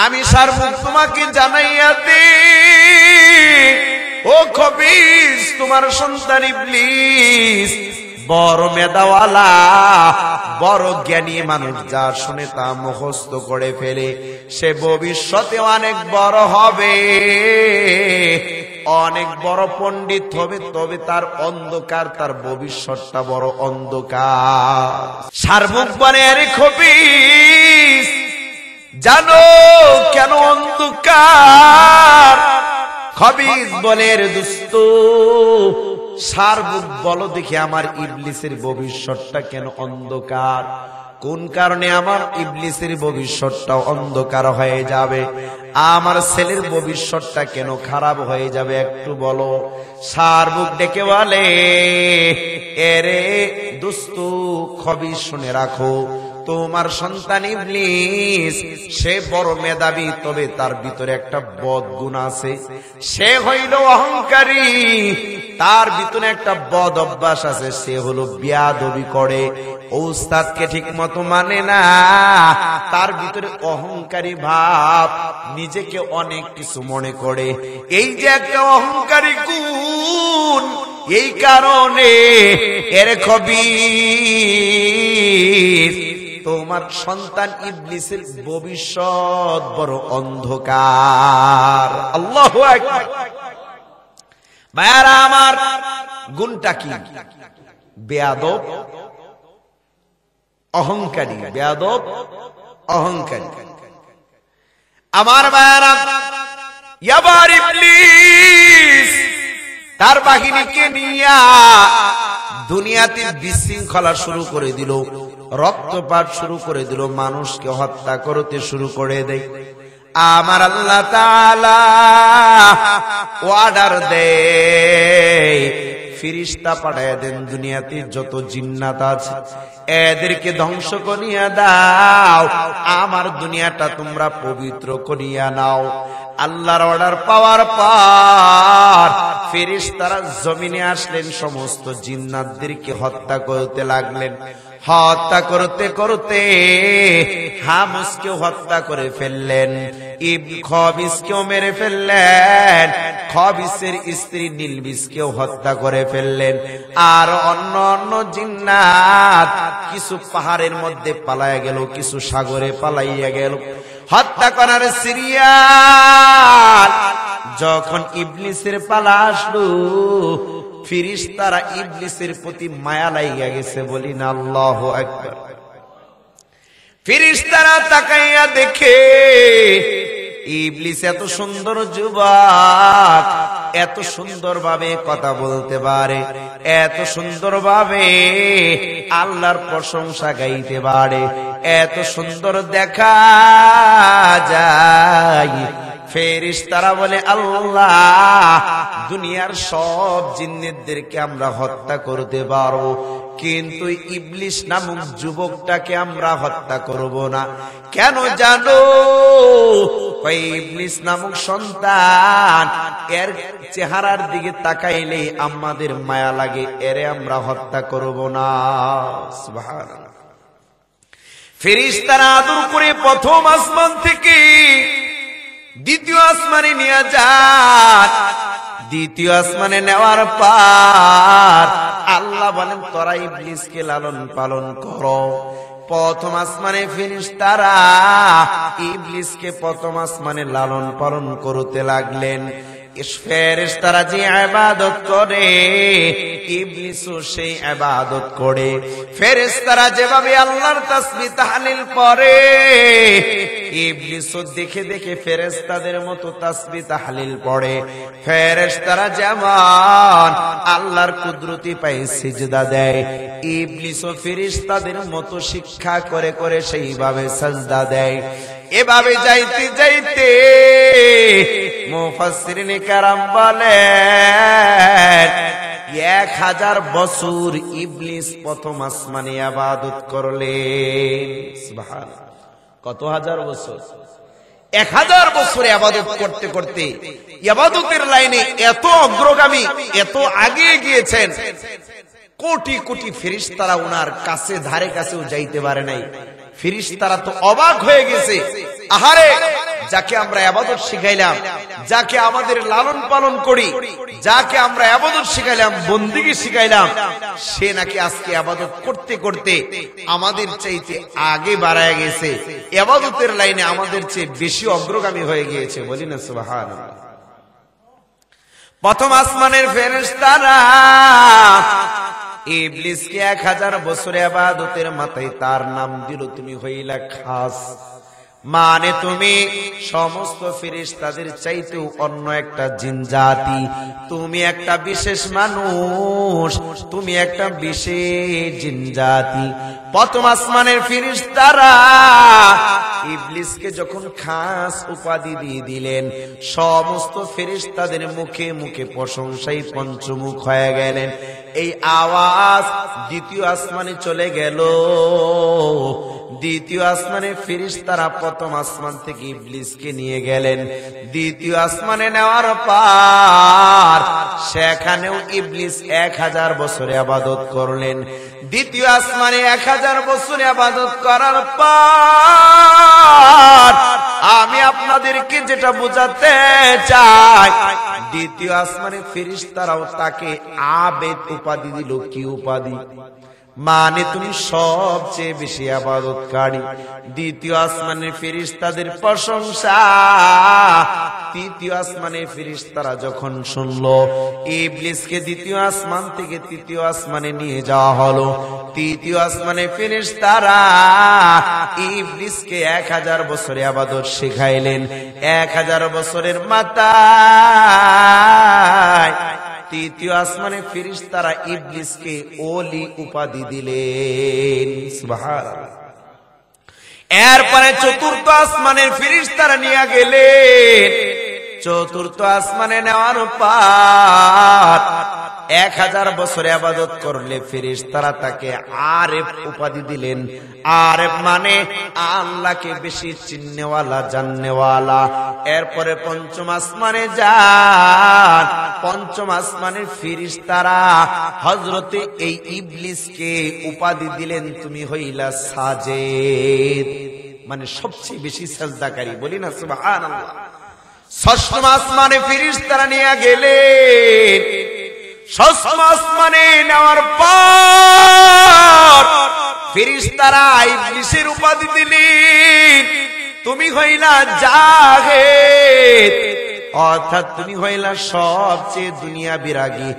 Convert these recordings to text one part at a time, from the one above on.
আমি শারমুখ তোমাকে জানাইয়া দিই, ও খবিস, তোমার সন্তান ইবলিস বড় মেধাওয়ালা, বড় জ্ঞানী মানুষ, যা শুনে তা মুখস্থ করে ফেলে, সে ভবিষ্যতে অনেক বড় হবে, অনেক বড় পণ্ডিত হবে, তবে তার অন্ধকার, তার ভবিষ্যৎটা বড় অন্ধকার। শারমুখ বলে, আরে খবিস, জানো কেন অন্ধকার? খবিস বলে, রে দোস্ত, শারমুখ বলো দেখি আমার ইবলিসের ভবিষ্যৎটা কেন অন্ধকার? কোন কারণে আমার ইবলিসের ভবিষ্যৎটা অন্ধকার হয়ে যাবে? আমার ছেলের ভবিষ্যৎটা কেন খারাপ হয়ে যাবে একটু বলো। শারমুখ ডেকে বলে, এরে দোস্ত খবিস, শুনে রাখো, তোমার সন্তান ইবলিস সে বড় মেধাবী, তবে তার ভিতরে একটা বদ গুণ আছে, সে হইল অহংকারী, তার ভিতরে একটা বদ অভ্যাস আছে, সে হলো বেয়াদবি করে, উস্তাদকে ঠিক মতো মানে না, তার ভিতরে অহংকারী ভাব, নিজেকে অনেক কিছু মনে করে। এই যে একটা অহংকারী গুণ, এই কারণে এর খবিস তোমার সন্তান ইবলিসের ভবিষ্যৎ বড় অন্ধকার। আল্লাহু আকবার। ভাইরা আমার, গুণটা কি? বেয়াদব, অহংকারী, বেয়াদব, অহংকারী। আমার ভাইরা, এবার ইবলিস তার বাহিনীকে নিয়ে দুনিয়াতে বিশৃঙ্খলা শুরু করে দিল, রক্তপাত শুরু করে দিল, মানুষকে হত্যা করতে শুরু করে দেয়। আমার আল্লাহ তাআলা অর্ডার দেয়, ফেরেশতা পাঠায় দেন, দুনিয়াতে যত জিন্নাত আছে এদেরকে ধ্বংস করিয়া দাও, আমার দুনিয়াটা তোমরা পবিত্র করিয়া নাও। আল্লাহর অর্ডার পাওয়ার পর ফেরেশতারা জমিনে আসলেন, সমস্ত জিন্নাতদেরকে হত্যা করতে লাগলেন। হত্যা করতে করতে হামসকেও হত্যা করে ফেললেন, খবিসকেও মেরে ফেললেন, খবিসের স্ত্রী নীলবিসকেও হত্যা করে ফেললেন। আর অন্য অন্য জিন্নাত কিছু পাহাড়ের মধ্যে পালাইয়া গেল, কিছু সাগরে পালাইয়া গেল। হত্যা করার সিরিয়াল যখন ইবলিসের পালা আসলো, ফেরেশতারা ইবলিসের প্রতি মায়া লাইগা গেছে, বলি না আল্লাহু আকবার। ফেরেশতারা তাকাইয়া দেখে ইবলিস এত সুন্দর যুবক, এত সুন্দর ভাবে কথা বলতে পারে, এত সুন্দর ভাবে আল্লাহর প্রশংসা গাইতে পারে, এত সুন্দর দেখা যায়। ফেরেশতারা বলে, আল্লাহ, দুনিয়ার সব জিন্নাতদেরকে আমরা হত্যা করতে পারবো, কিন্তু ইবলিস নামক যুবকটাকে আমরা হত্যা করব না। কেন জানো? ইবলিস নামক সন্তান, এর চেহারার দিকে তাকাইলে আমাদের মায়া লাগে, এরে আমরা হত্যা করব না। সুবহানাল্লাহ। ফেরেশতারা আদর করে প্রথম আসমান থেকে দ্বিতীয় আসমানে নিয়ে যান। দ্বিতীয় আসমানে নেওয়ার পর আল্লাহ বলেন, তোরা ইবলিসকে লালন পালন করো। প্রথম আসমানে ফেরেশতারা ইবলিসকে প্রথম আসমানে লালন পালন করতে লাগলেন। ফেরেশতারা যে ইবাদত করে, ইবলিসও সেই ইবাদত করে। ফেরেশতারা যেভাবে আল্লাহর তাসবিহ তাহলিল পড়ে, ইবলিসও দেখে দেখে ফেরেশতাদের মতো তাসবিহ তাহলিল পড়ে। ফেরেশতারা যেমন আল্লাহর কুদরতি পায়ে সিজদা দেয়, ইবলিসও ফেরেশতাদের মতো শিক্ষা করে করে সেইভাবে সাজদা দেয়। এভাবে যাইতে যাইতে মুফাসসিরিনে কেরাম বলেন, 1000 বছর ইবলিস প্রথম আসমানে ইবাদত করলেন। সুবহানাল্লাহ। কত হাজার বছর? 1000 বছর ইবাদত করতে করতে ইবাদতের লাইনে এত অগ্রগামী, এত আগে গিয়েছেন, কোটি কোটি ফেরেশতারা ওনার কাছে ধারে কাছেও যাইতে পারে নাই। ফেরেশতারা তো অবাক হয়ে গেছে, আহারে, যাকে আমরা ইবাদত শিখাইলাম, যাকে আমাদের লালন পালন করি, যাকে আমরা ইবাদত শিখাইলাম, বন্দেগী শিখাইলাম, সে নাকি আজকে ইবাদত করতে করতে আমাদের চাইতে আগে বাড়ায় গেছে, ইবাদতের লাইনে আমাদের চেয়ে বেশি অগ্রগামী হয়ে গিয়েছে। বলি না সুবহানাল্লাহ। প্রথম আসমানের ফেরেশতারা ইবলিসকে 1000 বছর ইবাদতের মাথায় তার নাম দিল, তুমি হইলা খাস, মানে তুমি সমস্ত ফেরেশতাদের চাইতেও অন্য একটা জিন জাতি, তুমি একটা বিশেষ মানুষ, তুমি একটা বিশেষ জিন জাতি। প্রথম আসমানের ফেরেশতারা ইবলিসকে যখন খাস উপাধি দিয়ে দিলেন, সমস্ত ফেরেশতাদের মুখে মুখে প্রশংসায় পঞ্চমুখ হয়ে গেলেন। এই আওয়াজ দ্বিতীয় আসমানে চলে গেল। দ্বিতীয় আসমানে ফেরেশতারা প্রথম আসমান থেকে ইবলিসকে নিয়ে গেলেন। দ্বিতীয় আসমানে নেওয়ার পর সেখানেও ইবলিস 1000 বছর ইবাদত করলেন। দ্বিতীয় আসমানে 1000 বছর ইবাদত করার পর আমি আপনাদেরকে যেটা বোঝাতে চাই, দ্বিতীয় আসমানে ফেরেশতারাও তাকে আবেদ উপাধি দিল। কি উপাধি? মানে তুমি সবচেয়ে বেশি ইবাদতকারী। দ্বিতীয় আসমানের ফেরেশতাদের প্রশংসা তৃতীয় আসমানের ফেরেশতারা যখন শুনলো, ইবলিসকে দ্বিতীয় আসমান থেকে তৃতীয় আসমানে নিয়ে যাওয়া হলো। তৃতীয় আসমানের ফেরেশতারা ইবলিসকে 1000 বছর ইবাদত শিখাইলেন। 1000 বছরের মাথায় তৃতীয় আসমানে ফেরেশতারা ইবলিসকে ওলি উপাধি দিলেন। সুবহানাল্লাহ। এরপরে চতুর্থ আসমানের ফেরেশতারা নিয়ে গেলেন। চতুর্থ আসমানে নেওয়ার পর 1000 বছর ইবাদত করলে ফেরেশতারা তাকে আরেফ উপাধি দিলেন। আরেফ মানে আল্লাহকে বেশি চিননেওয়ালা, জাননেওয়ালা। এরপরে পঞ্চম আসমানে যান। পঞ্চম আসমানের ফেরেশতারা হযরতে এই ইবলিসকে উপাধি দিলেন, তুমি হইলা সাজেদ, মানে সবচেয়ে বেশি সাজদাকারী। বলি না সুবহানাল্লাহ। ষষ্ঠ আসমানে ফেরেশতারা নিয়ে গেলেন। ষষ্ঠ আসমানে নেওয়ার পর ফেরেশতারা ইবলিসের উপাধি দিলেন, তুমি হইলা জাহেদ, অর্থাৎ তুমি হইলা সবচেয়ে দুনিয়া বিরাগী,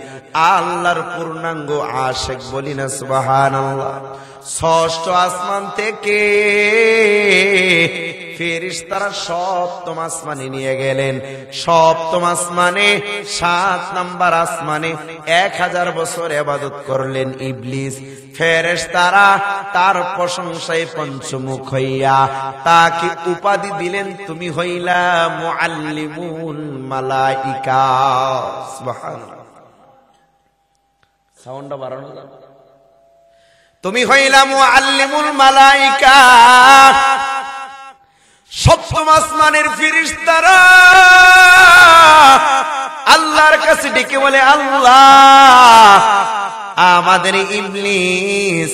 আল্লাহর পূর্ণাঙ্গ আশিক। বলি না সুবহানাল্লাহ। ষষ্ঠ আসমান থেকে ফেরেশতারা সপ্তম আসমানে নিয়ে গেলেন। সপ্তম আসমানে 7 নাম্বার আসমানে 1000 বছর ইবাদত করলেন ইবলিস। ফেরেশতারা তার প্রশংসায় পঞ্চমুখ হইয়া তাকে উপাধি দিলেন, তুমি হইলা মুআল্লিমুল মালাইকা। সুবহানাল্লাহ। সাউন্ডটা বাড়ানো যাবে? তুমি হইলা মুআল্লিমুল মালাইকা। সপ্তম আসমানের ফেরেশতারা আল্লাহর কাছে ডেকে বলে, আল্লাহ, আমাদের ইবলিস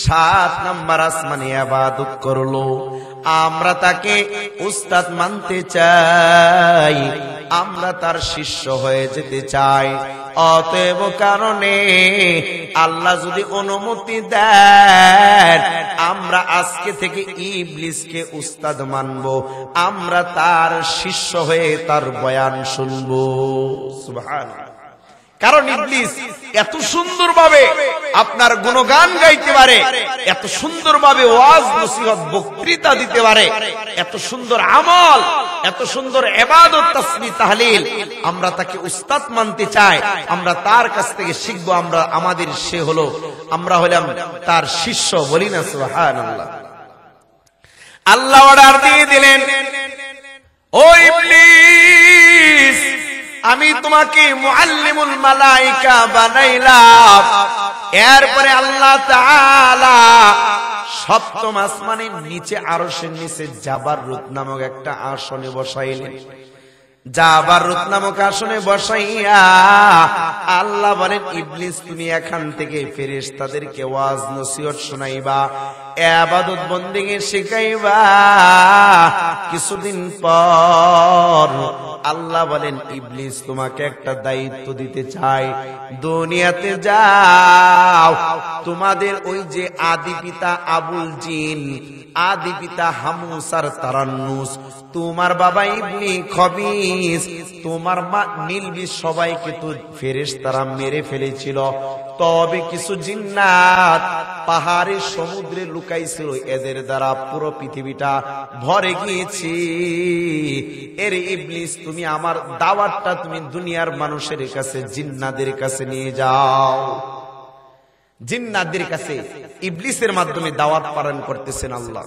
7 নাম্বার আসমানে ইবাদত করলো, আমরা তাকে উস্তাদ মানতে চাই, আমরা তার শিষ্য হয়ে যেতে চাই। অতএব কারণে আল্লাহ যদি অনুমতি দেন, আমরা আজকে থেকে ইবলিসকে উস্তাদ মানব, আমরা তার শিষ্য হয়ে তার বয়ান শুনব। সুবহানাল্লাহ। কারণ ইবলিস এত সুন্দরভাবে আপনার গুণগান গাইতে পারে, এত সুন্দরভাবে ওয়াজ নসিহত বক্তৃতা দিতে পারে, এত সুন্দর আমল, এত সুন্দর ইবাদত তাসবিহ তাহলিল। আমরা তাকে উস্তাদ মানতে চাই, আমরা তার কাছ থেকে শিখবো, আমরা হলাম তার শিষ্য। বলি না সুবহানাল্লাহ। আল্লাহ অর্ডার দিয়ে দিলেন, ও ইবলিস, আমি তোমাকে মুআল্লিমুল মালাইকা বানাইলাম। এরপরে আল্লাহ তাআলা সপ্তম আসমানের নিচে আরশের নিচে জাবারুত নামক একটা আসনে বসাইলেন। জাবারুত নামক আসনে বসাইয়া আল্লাহ বলেন, ইবলিস তুমি এখান থেকে ফেরেশতাদেরকে ওয়াজ নসিহত শোনাইবা, ইবাদত বন্দেগী শিখাইবা। কিছুদিন পর আল্লাহ বলেন, ইবলিস তোমাকে একটা দায়িত্ব দিতে চাই, দুনিয়াতে যাও, তোমাদের ওই যে আদি পিতা আবুল জিন, আদি পিতা হামুসার তারান্নুস, তোমার বাবা ইবনি খবিস, তোমার মা মিলবিস, সবাইকে তো ফেরেশতারা মেরে ফেলেছিল। তবে কিছু জিন্নাত পাহাড়ের সমুদ্রে লুকাইছিল, এদের দ্বারা পুরো পৃথিবীটা ভরে গিয়েছে। এর ইবলিস তুমি আমার দাওয়াতটা তুমি দুনিয়ার মানুষের কাছে, জিন্নাদের কাছে নিয়ে যাও। জিন্নাতদের কাছে ইবলিসের মাধ্যমে দাওয়াত পালন করতেছেন আল্লাহ।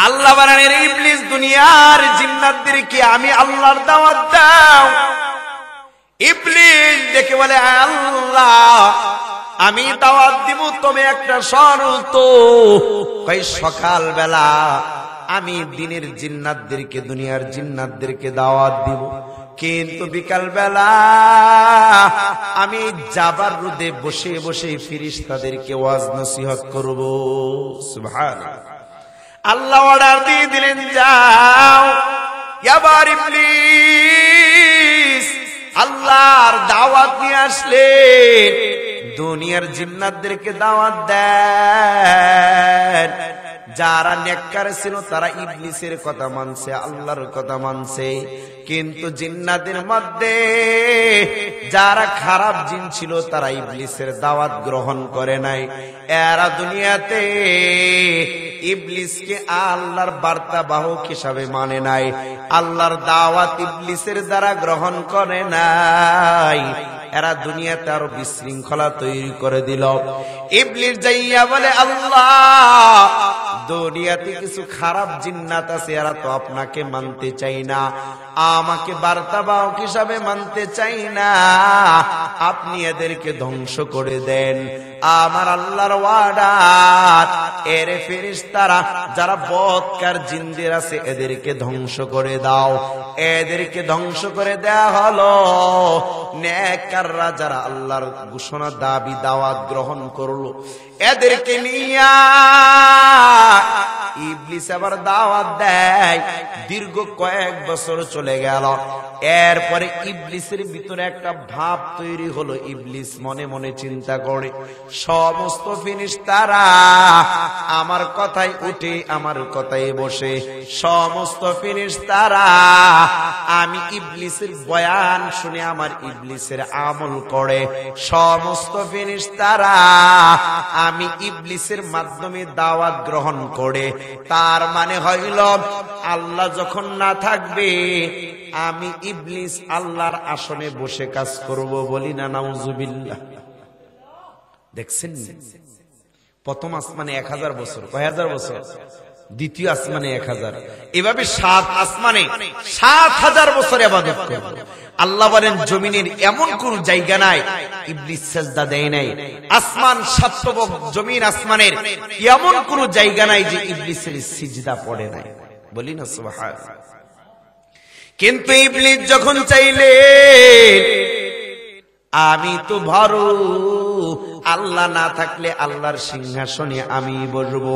আল্লাহ বলেন, ইবলিস দুনিয়ার জিন্নাতদেরকে আমি আল্লাহর দাওয়াত দাও। ইবলিস দেখে বলে, আল্লাহ আমি দাওয়াত দিব, তবে একটা শর্ত, কই সকাল বেলা আমি দিনের জিন্নাতদেরকে, দুনিয়ার জিন্নাতদেরকে দাওয়াত দিব, কিন্তু বিকাল বেলা আমি জাবারুদে বসে বসে ফেরেশতাদেরকে ওয়াজ নসিহত করব। সুবহানাল্লাহ। আল্লাহ অর্ডার দিয়ে দিলেন, যাও এবার ইবলিস আল্লাহর দাওয়াত নিয়ে আসলে দুনিয়ার জিন্নাতদেরকে দাওয়াত দেন। যারা নেককার ছিল তারা ইবলিসের কথা মানছে, আল্লাহর কথা মানছে, কিন্তু জিন্নাতের মধ্যে যারা খারাপ জিন ছিল তারা ইবলিসের দাওয়াত গ্রহণ করে নাই। এরা দুনিয়াতে ইবলিসকে আল্লাহর বার্তা বাহক হিসাবে মানে নাই, আল্লাহর দাওয়াত ইবলিসের দ্বারা গ্রহণ করে নাই। এরা দুনিয়াতে আরো বিশৃঙ্খলা তৈরি করে দিল। ইবলিস যাইয়া বলে, আল্লাহ দুনিয়াতে কিছু খারাপ জিন্নাত আছে, এরা তো আপনাকে মানতে চাই না, আমাকে বার্তা বাহক হিসাবে মানতে চাই না, আপনি এদেরকে ধ্বংস করে দেন। আমার আল্লাহর ওয়ার্ডার, এর ফেরেশতারা যারা বদকার জিনদের আছে এদেরকে ধ্বংস করে দাও। এদেরকে ধ্বংস করে দেয়া হলো। নেককাররা যারা আল্লাহর ঘোষণা দাবি দাওয়াত গ্রহণ করলো, এদেরকে নিয়া ইবলিস আবার দাওয়াত দেয়। দীর্ঘ কয়েক বছর চলে গেল। এরপরে ইবলিসের ভিতরে একটা ভাব তৈরি হলো। ইবলিস মনে মনে চিন্তা করে, সমস্ত ফেরেশতারা আমার কথাই উঠে, আমার কথাই বসে, সমস্ত ফেরেশতারা আমি ইবলিসের বয়ান শুনে আমার ইবলিসের আমল করে, সমস্ত ফেরেশতারা আমি ইবলিসের মাধ্যমে দাওয়াত গ্রহণ করে। তার মানে হইল আল্লাহ যখন না থাকবে, আমি ইবলিস আল্লাহর আসনে বসে কাজ করব। বলি না নাউজুবিল্লাহ। দেখছেন, প্রথম আসমানে 1000 বছর, কয় হাজার বছর, দ্বিতীয় আসমানে 1000, এভাবে 7 আসমানে 7000 বছর ইবাদত করবে। আল্লাহ বলেন, জমিনের এমন কোন জায়গা নাই ইবলিস সিজদা দেয় নাই। আসমান 7 জমিন আসমানের এমন কোন জায়গা নাই যে ইবলিসের সিজদা পড়ে নাই। বলি না সুবহানাল্লাহ। কিন্তু ইবলিস যখন চাইলে, আমি তো ভারো, আল্লাহ না থাকলে আল্লাহর সিংহাসনে আমি বসবো।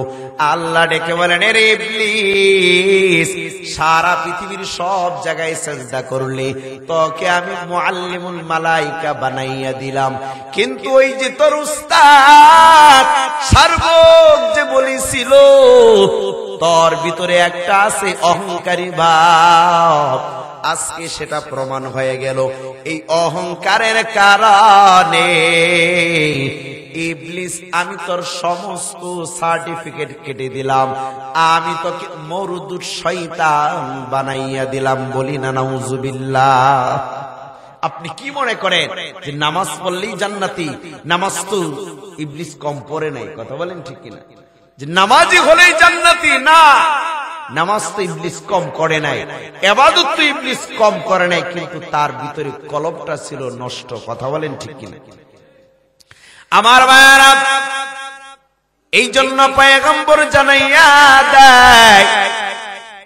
আল্লাহ ডেকে বলেন, রে ইবলিস, সারা পৃথিবীর সব জায়গায় সিজদা করলে তোকে আমি মুআল্লিমুল মালাইকা বানাইয়া দিলাম, কিন্তু ওই যে তোর উস্তাদ সার্বক যে বলেছিল তোর ভিতরে একটা আছে অহংকারী ভাব, আজকে সেটা প্রমাণ হয়ে গেল। এই অহংকারের কারণে ইবলিস আমি তোর সমস্ত সার্টিফিকেট কেটে দিলাম, আমি তোকে মরুদুর শয়তান বানাইয়া দিলাম। বলি না নাউজুবিল্লাহ। আপনি কি মনে করেন যে নামাজ পড়লেই জান্নাতি? নামাজ তো ইবলিস কম পড়ে নাই, কথা বলেন ঠিক কিনা? যে নামাজি হলেই জান্নাতি? না, নামাজ তো ইবলিস কম করে নাই, ইবাদত তো ইবলিস কম করে নাই, কিন্তু তার ভিতরে কলবটা ছিল নষ্ট। কথা বলেন ঠিক কিনা? আমার ভাইরা, এই জন্য পয়গম্বর জানাইয়া দেয়,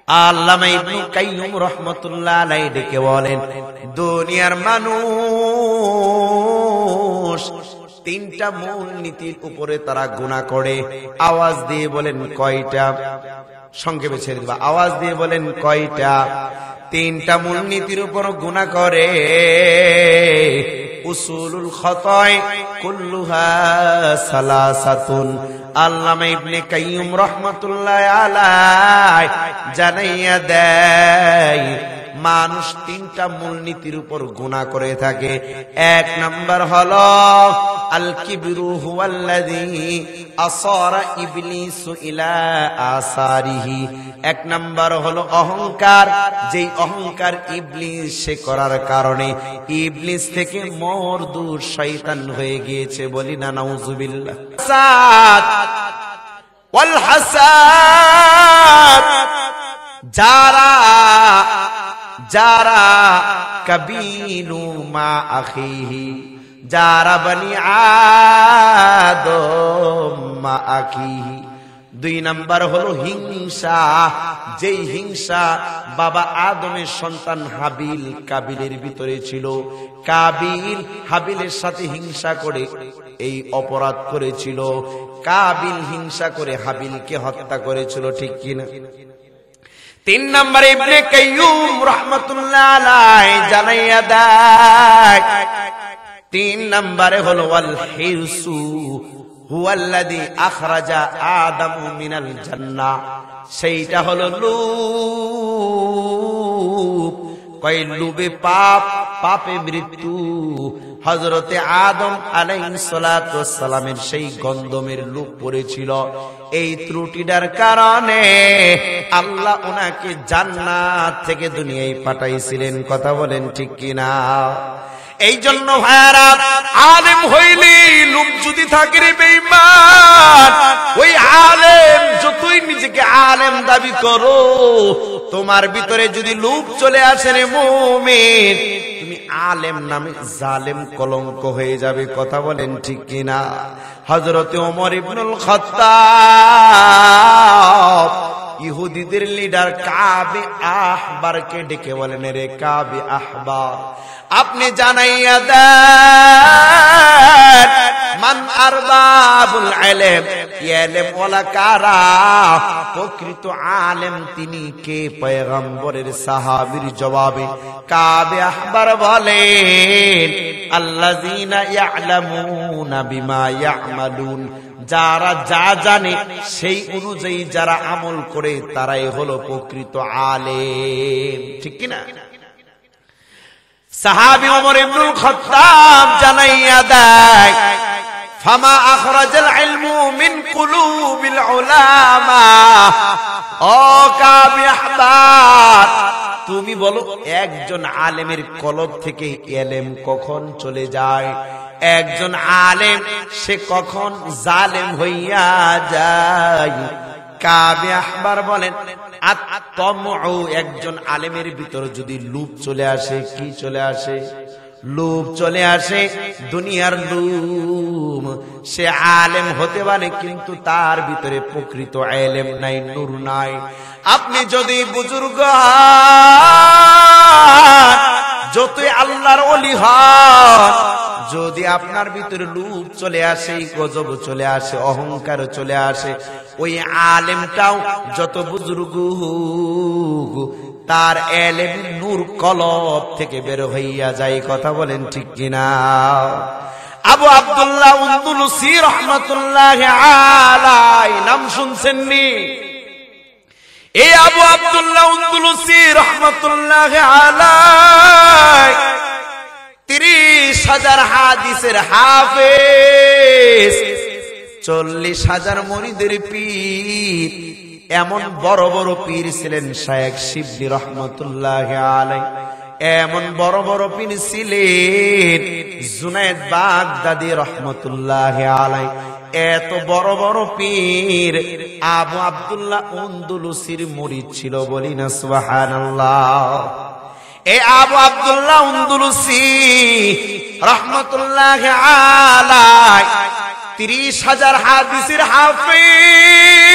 আল্লামা ইবনে কাইয়্যিম রাহমাতুল্লাহ আলাইহি ডেকে বলেন, দুনিয়ার মানুষ তিনটা মূল নীতির উপরে তারা গুনাহ করে। আওয়াজ দিয়ে বলেন কয়টা? সংক্ষেপে ছেড়ে দিবা, আওয়াজ দিয়ে বলেন কয়টা? তিনটা মূল নীতির উপর গুনাহ করে। উসুলুল খতায় কুল্লুহা সালাসাতুন। আল্লামা ইবনে কাইয়্যিম রাহমাতুল্লাহ আলাইহি জানাইয়া দেয়, মানুষ তিনটা মূলনীতির উপর গুনাহ করে থাকে। এক নাম্বার হলো আল কিবরু হুয়াল্লাযী আসারা ইবলিসু ইলা আসারিহি। এক নাম্বার হলো অহংকার, যেই অহংকার ইবলিস সে করার কারণে ইবলিস থেকে মরদুর শয়তান হয়ে গিয়েছে, বলি না নাউজুবিল্লাহ। ওয়াল হাসাদ, যারা কাবিলু মা আখিহি, যারা বনি আদম মা আখিহি। দুই নাম্বার হলো হিংসা, যেই হিংসা বাবা আদমের সন্তান হাবিল কাবিলের ভিতরে ছিল। কাবিল হাবিলের সাথে হিংসা করে এই অপরাধ করেছিল। কাবিল হিংসা করে হাবিলকে হত্যা করেছিল, ঠিক কিনা? তিন নম্বরে ইবনে কাইয়্যিম রাহমাতুল্লাহ আলাইহি জানাইয়া দেয়, তিন নম্বরে হলো ওয়াল হিরসু হুয়াল্লাযী আখরাজা আদামু মিনাল জান্নাহ। সেইটা হলো লোভ। কয় লোভে পাপ, পাপে মৃত্যু। হযরতে আদম আলাইহিস সালাতু ওয়াস সালামের সেই গন্ধমের লোভ পড়েছিল। এই ত্রুটিটার কারণে আল্লাহ ওনাকে জান্নাত থেকে দুনিয়ায় পাঠাইছিলেন, কথা বলেন ঠিক কিনা? এই জন্য ভাইরা, আলেম হইলে লোভ যদি থাকে রে বেঈমান, ওই আলেম যতই নিজেকে আলেম দাবি করো, তোমার ভিতরে যদি লোভ চলে আসে রে মুমিন, তুমি আলেম নামে জালেম কলঙ্ক হয়ে যাবে, কথা বলেন ঠিক কিনা? হযরতে ওমর ইবনুল খাত্তাব ইহুদিদের লিডার কাবে আহবারকে ডেকে বলেন, রে কাবে আহবার, আপনি জানাইয়া দেন মান আরবাবুল ইলম, ইলম ওয়ালা কারা, প্রকৃত আলেম তিনি কে? পয়গম্বরের সাহাবীর জবাবে কাবে আহবার বলেন, আল্লাযীনা ইয়ালামুনা বিমা ইয়ামালুন, যারা যা জানে সেই অনুযায়ী যারা আমল করে তারাই হলো প্রকৃত আলেম, ঠিক কিনা? সাহাবী ওমর ইবনুল খাত্তাব জানাইয়া দেয়, ফামা আখরাজাল ইলমু মিন কুলুবিল উলামা। ও কাবি আহবার, তুমি বলো একজন আলেমের কলব থেকে ইলম কখন চলে যায়? একজন আলেম সে কখন জালেম হইয়া যায়? কাবে আহবার বলেন, একজন আলেমের ভিতর যদি লোভ চলে আসে, কি চলে আসে? লোভ চলে আসে, দুনিয়ার লোভ। সে আলেম হতে পারে কিন্তু তার ভিতরে প্রকৃত ইলম নাই, নূর নাই। আপনি যদি বুজুর্গ হন, যতই আল্লাহর ওলি হন, যদি আপনার ভিতরে লোভ চলে আসে, গজব চলে আসে, অহংকার চলে আসে, ওই আলেমটাও যত বুজুর্গ তার ইলম নূর কলব থেকে বের হইয়া যায়, কথা বলেন ঠিক কিনা? আবু আব্দুল্লাহ আনদালুসী রাহমাতুল্লাহি আলাইহি নাম শুনছেন নি? এই আবু আব্দুল্লাহ আনদালুসী রাহমাতুল্লাহি আলাইহি 30,000 হাদিসের হাফেজ, 40,000 মুরিদের পীর। এমন বড় বড় পীর ছিলেন শায়েখ শিবলি রহমাতুল্লাহি আলাইহি, এমন বড় বড় পীর ছিলেন জুনায়েদ বাগদাদী রহমাতুল্লাহি আলাইহি। এত বড় বড় পীর আবু আব্দুল্লাহ আনদালুসীর মুরিদ ছিল, বলি না সুবহানাল্লাহ। এই আবু আব্দুল্লাহ আনদালুসী রহমাতুল্লাহি আলাইহি 30,000 হাদিসের হাফেজ,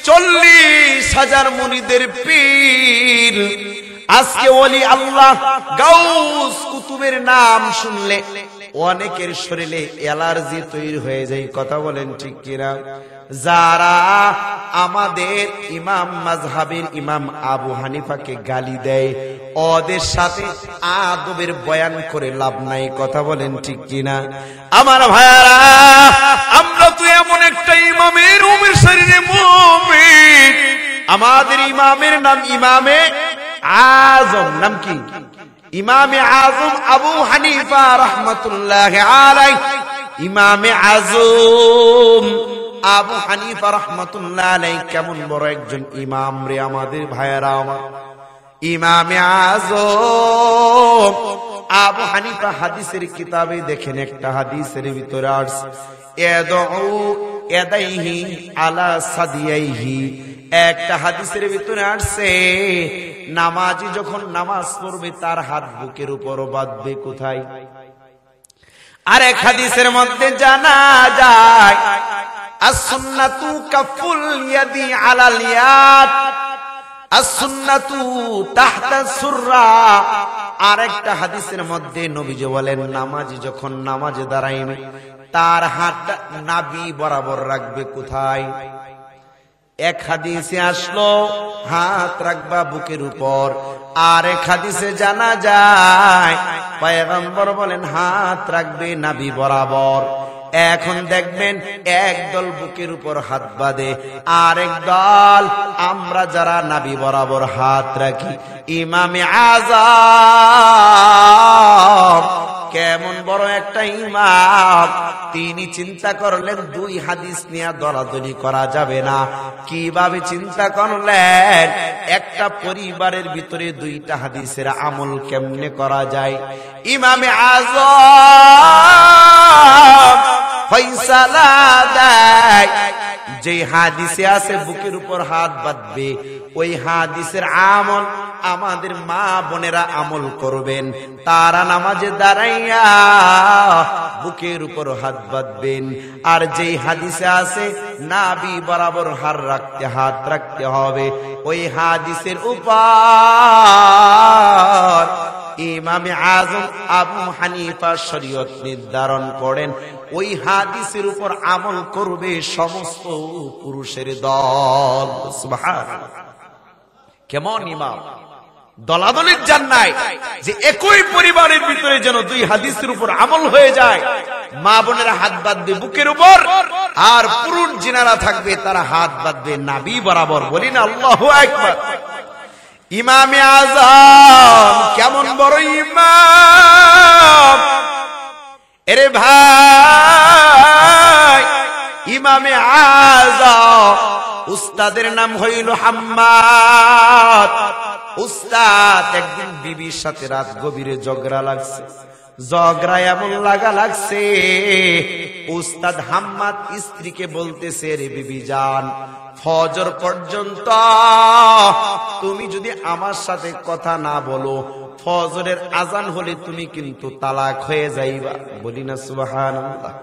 40,000 মুরিদের পীর। আজকে ওলি আল্লাহ গাউস কুতুবের নাম শুনলে অনেকের শরীরে অ্যালার্জি তৈরি হয়ে যায়। কথা বলেন ঠিক কিনা? যারা আমাদের ইমাম মাযহাবের ইমাম আবু হানিফাকে গালি দেয়, ওদের সাথে আদবের বয়ান করে লাভ নাই। কথা বলেন ঠিক কিনা? আমার ভাইরা, আমরা তো এমন একটা ইমামের উমের শরীরে মুমিন। আমাদের ইমামের নাম ইমামে আজম। নাম কি? ইমামে আজম আবু হানিফা রাহমাতুল্লাহি আলাইহি। ইমামে আজম আবু হানিফা রাহমাতুল্লাহি আলাইহি কেমন বড় একজন ইমাম রে আমাদের ভাইয়েরা আমার। ইমামে আজম আবু হানিফা হাদিসের কিতাবে দেখেন, একটা হাদিসের ভিতরে আসছে ইয়াদউ ইয়াদাইহি আলা সাদিয়াইহি। একটা হাদিসের ভিতরে আসছে নামাজি যখন নামাজ পড়বে তার হাত বুকের উপর বাঁধবে। কোথায়? আরেক হাদিসের মধ্যে জানা যায় as-sunnatu kafful yadi alal yad, as-sunnatu tahta surra। আরেকটা হাদিসের মধ্যে নবীজি বলেন নামাজি যখন নামাজে দাঁড়াইবে তার হাতটা নাভি বরাবর রাখবে। কোথায়? এক হাদিসে আসলো হাত রাখবা বুকের উপর, আর এক হাদিসে জানা যায় পয়গম্বর বলেন হাত রাখবে নাভি বরাবর। এখন দেখবেন একদল বুকের উপর হাত বাঁধে, আর একদল আমরা যারা নাভি বরাবর হাত রাখি। ইমামে আযম কেমন বড় একটা ইমাম, তিনি চিন্তা করলেন দুই হাদিস নিয়ে দলাদলি করা যাবে না। কিভাবে চিন্তা করলেন? একটা পরিবারের ভিতরে দুইটা হাদিসের আমল কেমনে করা যায়। ইমামে আযম ফয়সালা দেয়, যে হাদিসে আছে বুকের উপর হাত বাঁধবে ওই হাদিসের আমল আমাদের মা বোনেরা আমল করবেন। তারা নামাজে দাঁড়াইয়া বুকের উপর হাত বাঁধবেন। আর যে হাদিসে আছে নাভি বরাবর হাত রাখতে হবে, ওই হাদিসের উপর ইমামে আযম আবু হানিফা শরীয়ত নির্ধারণ করেন ওই হাদিসের উপর আমল করবে সমস্ত পুরুষের দল। সুবহানাল্লাহ! কেমন ইমাম! দলাদলির জান্নায় যে একই পরিবারের ভিতরে যেন দুই হাদিসের উপর আমল হয়ে যায়। মা বোনেরা হাত বাঁধবে বুকের উপর, আর পুরুষ জিনারা থাকবে তারা হাত বাঁধবে নাভি বরাবর। বলি না আল্লাহু আকবার! ইমামে আযম কেমন বড় ইমাম! এরে ভাই, ইমামে আযম উস্তাদের নাম হইল হাম্মাদ। উস্তাদ একদিন বিবির সাথে রাত গভীরে ঝগড়া লাগছে। ঝগড়া এমন লাগছে, উস্তাদ হাম্মাদ স্ত্রীকে বলতেছে, রে বিবি জান, ফজর পর্যন্ত তুমি যদি আমার সাথে কথা না বলো, ফজরের আজান হলে তুমি কিন্তু তালাক হয়ে যাইবা। বলি না সুবহানাল্লাহ!